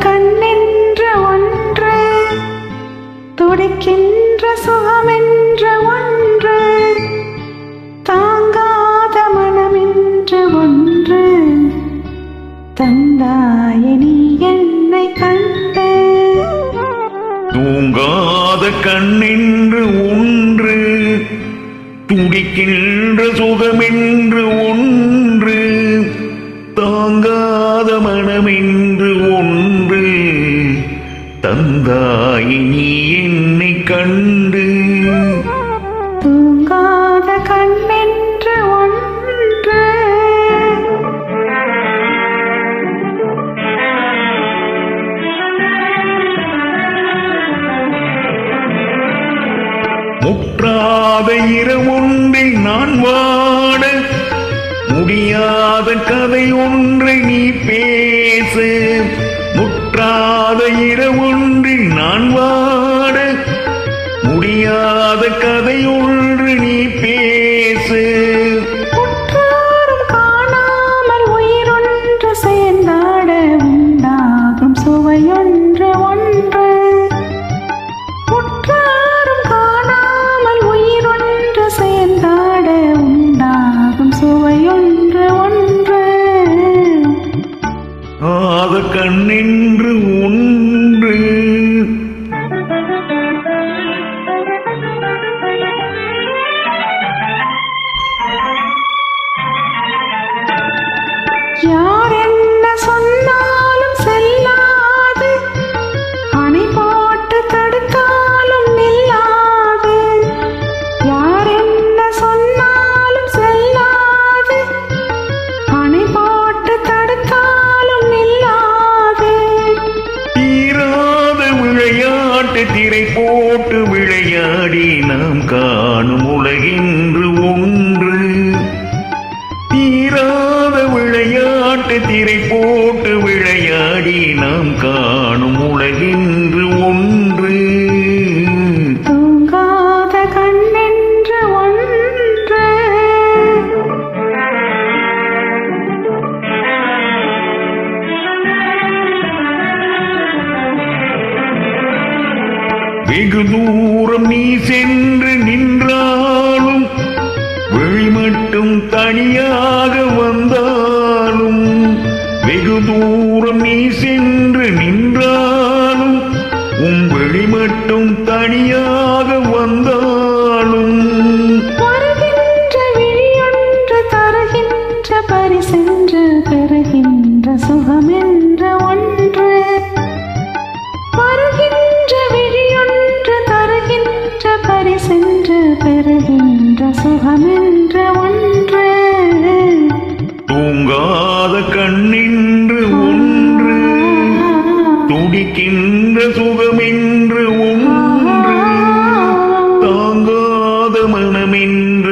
கண்ணென்ற ஒன்று, துடிக்கின்ற சுகமென்ற ஒன்று, தாங்காத மனமென்ற ஒன்று, தந்தாயே நீ என்னை கண்டு. தூங்காத கண்ணென்று ஒன்று, துடிக்கின்ற சுகமென்று ஒன்று, தாங்காத மனமென்று ஒன்று, தந்தாய் நீ என்னை கண்டு. தூங்காத கண்ணென்று ஒன்று. முற்றாத இரவொன்றில் நான் வாட, முடியாத கதை ஒன்றை நீ பேச. முற்றாத இரவொன்றில் நான் வாட, முடியாத கதை ஒன்று நீ பேச. உற்றாரும் காணாமல் உயிரொன்று சேர்ந்தாட, உண்டாகும் சுவையொன்று ஒன்று. உற்றாரும் காணாமல் உயிரொன்று சேர்ந்தாட, உண்டாகும் சுவையொன்று ஒன்று. ஆத கண்ணென்று ஒன்று. யார் என்ன சொன்னாலும் செல்லாது, அணை போட்டு தடுத்தாலும் நில்லாது. யார் என்ன சொன்னாலும் செல்லாது, அணை போட்டு தடுத்தாலும் நில்லாது. தீராத விளையாட்டு திரை போட்டு விளையாடி நாம் காணும் உலகென்று ஒன்று. தீராத விளையாட்டு திரை போட்டு விளையாடி நாம் காணும் உலகென்று ஒன்று. தூங்காத கண்ணென்று ஒன்று. வெகு தூரம் நீ சென்று நின்றாலும், விழி மட்டும் தனியாக வந்தாலும். வெகு தூரம் நீ சென்று நின்றாலும், உன் விழி மட்டும் தனியாக வந்தாலும். வருகின்ற விழியொன்று தருகின்ற பரிசென்று, பெறுகின்ற சுகமென்ற ஒன்று. வருகின்ற விழியொன்று தருகின்ற பரிசென்று, பெறுகின்ற சுகமென்ற ஒன்று. தூங்காத கண்ணென்று ஒன்று, துடிக்கின்ற சுகமென்று ஒன்று, தாங்காத மனமென்று